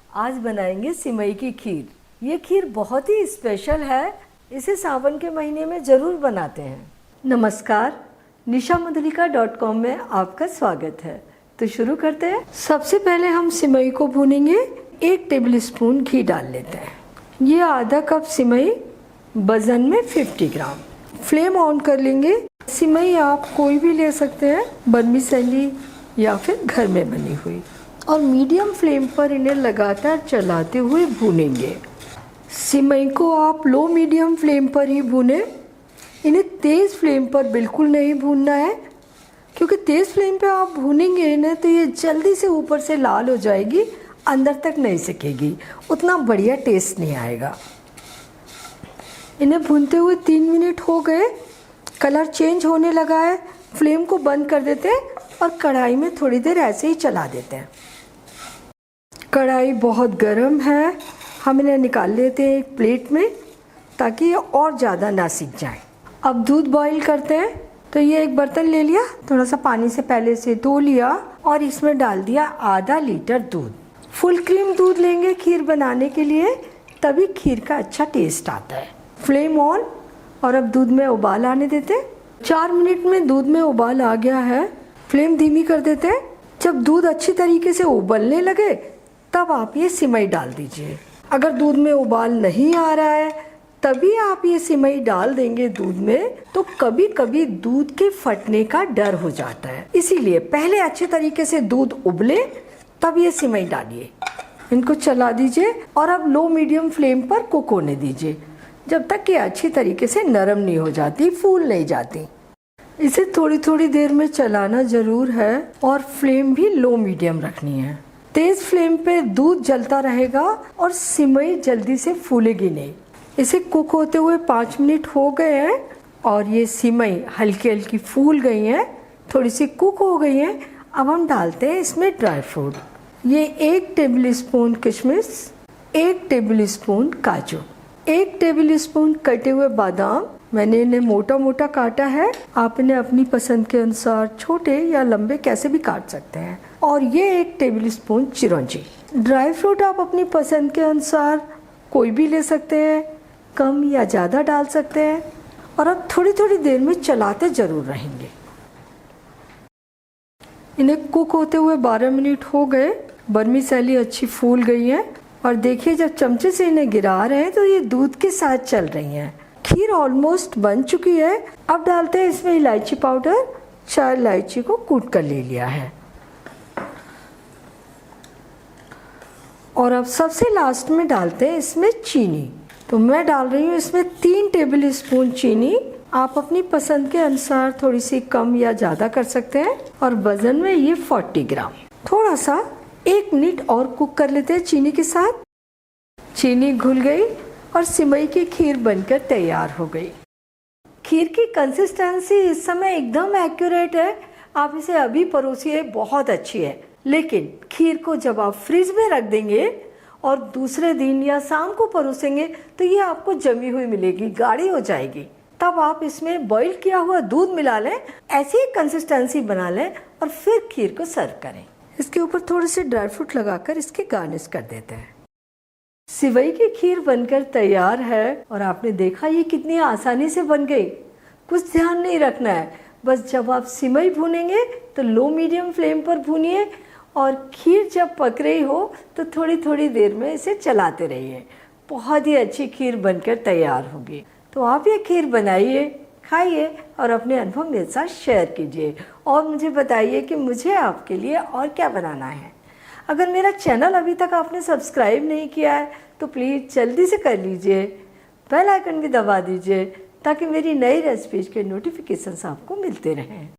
आज बनाएंगे सिमई की खीर। ये खीर बहुत ही स्पेशल है, इसे सावन के महीने में ज़रूर बनाते हैं। नमस्कार, nishamudhalika.com में आपका स्वागत है। तो शुरू करते हैं। सबसे पहले हम सिमई को भूनेंगे। 1 टेबल स्पून घी डाल लेते हैं। ये आधा कप सिमई, वजन में 50 ग्राम। फ्लेम ऑन कर लेंगे। सिमई आप कोई भी ले सकते हैं, वर्मिसेली या फिर घर में बनी हुई, और मीडियम फ्लेम पर इन्हें लगातार चलाते हुए भूनेंगे। सिमई को आप लो मीडियम फ्लेम पर ही भूनें। इन्हें तेज़ फ्लेम पर बिल्कुल नहीं भूनना है, क्योंकि तेज़ फ्लेम पे आप भूनेंगे इन्हें तो ये जल्दी से ऊपर से लाल हो जाएगी, अंदर तक नहीं सिकेगी, उतना बढ़िया टेस्ट नहीं आएगा। इन्हें भूनते हुए 3 मिनट हो गए, कलर चेंज होने लगा है। फ्लेम को बंद कर देते हैं और कढ़ाई में थोड़ी देर ऐसे ही चला देते हैं। कढ़ाई बहुत गर्म है, हम इन्हें निकाल लेते हैं एक प्लेट में, ताकि ये और ज़्यादा ना सिक जाए। अब दूध बॉईल करते हैं। तो ये एक बर्तन ले लिया, थोड़ा सा पानी से पहले से धो लिया और इसमें डाल दिया आधा लीटर दूध। फुल क्रीम दूध लेंगे खीर बनाने के लिए, तभी खीर का अच्छा टेस्ट आता है। फ्लेम ऑन, और अब दूध में उबाल आने देते हैं। 4 मिनट में दूध में उबाल आ गया है। फ्लेम धीमी कर देते हैं। जब दूध अच्छी तरीके से उबलने लगे तब आप ये सिमई डाल दीजिए। अगर दूध में उबाल नहीं आ रहा है तभी आप ये सिमई डाल देंगे दूध में, तो कभी कभी दूध के फटने का डर हो जाता है। इसीलिए पहले अच्छे तरीके से दूध उबले तब ये सिमई डालिए। इनको चला दीजिए और अब लो मीडियम फ्लेम पर कुक होने दीजिए, जब तक कि अच्छी तरीके से नरम नहीं हो जाती, फूल नहीं जाती। इसे थोड़ी थोड़ी देर में चलाना ज़रूर है और फ्लेम भी लो मीडियम रखनी है। तेज़ फ्लेम पे दूध जलता रहेगा और सिमई जल्दी से फूलेगी नहीं। इसे कुक होते हुए 5 मिनट हो गए हैं और ये सिमई हल्की हल्की फूल गई हैं, थोड़ी सी कुक हो गई हैं। अब हम डालते हैं इसमें ड्राई फ्रूट। ये 1 टेबल स्पून किशमिश, 1 टेबल स्पून काजू, 1 टेबल स्पून कटे हुए बादाम। मैंने इन्हें मोटा मोटा काटा है, आप इन्हें अपनी पसंद के अनुसार छोटे या लंबे कैसे भी काट सकते हैं। और ये 1 टेबल स्पून चिरौंजी। ड्राई फ्रूट आप अपनी पसंद के अनुसार कोई भी ले सकते हैं, कम या ज़्यादा डाल सकते हैं। और अब थोड़ी थोड़ी देर में चलाते ज़रूर रहेंगे। इन्हें कुक होते हुए 12 मिनट हो गए। वर्मिसेली अच्छी फूल गई है और देखिए जब चमचे से इन्हें गिरा रहे हैं तो ये दूध के साथ चल रही हैं। खीर ऑलमोस्ट बन चुकी है। अब डालते हैं इसमें इलायची पाउडर। 4 इलायची को कूट कर ले लिया है। और अब सबसे लास्ट में डालते हैं इसमें चीनी। तो मैं डाल रही हूँ इसमें 3 टेबल स्पून चीनी। आप अपनी पसंद के अनुसार थोड़ी सी कम या ज़्यादा कर सकते हैं। और वजन में ये 40 ग्राम। थोड़ा सा 1 मिनट और कुक कर लेते हैं चीनी के साथ। चीनी घुल गई और सिमई की खीर बनकर तैयार हो गई। खीर की कंसिस्टेंसी इस समय एकदम एक्यूरेट है। आप इसे अभी परोसिए, बहुत अच्छी है। लेकिन खीर को जब आप फ्रिज में रख देंगे और दूसरे दिन या शाम को परोसेंगे तो ये आपको जमी हुई मिलेगी, गाढ़ी हो जाएगी। तब आप इसमें बॉईल किया हुआ दूध मिला लें, ऐसी ही कंसिस्टेंसी बना लें और फिर खीर को सर्व करें। इसके ऊपर थोड़े से ड्राई फ्रूट लगाकर इसके गार्निश कर देते हैं। सिमई की खीर बनकर तैयार है और आपने देखा ये कितनी आसानी से बन गई। कुछ ध्यान नहीं रखना है, बस जब आप सिमई भूनेंगे तो लो मीडियम फ्लेम पर भूनिए और खीर जब पक रही हो तो थोड़ी थोड़ी देर में इसे चलाते रहिए। बहुत ही अच्छी खीर बनकर तैयार होगी। तो आप ये खीर बनाइए, खाइए और अपने अनुभव मेरे साथ शेयर कीजिए और मुझे बताइए कि मुझे आपके लिए और क्या बनाना है। अगर मेरा चैनल अभी तक आपने सब्सक्राइब नहीं किया है तो प्लीज़ जल्दी से कर लीजिए। बेल आइकन भी दबा दीजिए ताकि मेरी नई रेसिपीज़ के नोटिफिकेशंस आपको मिलते रहें।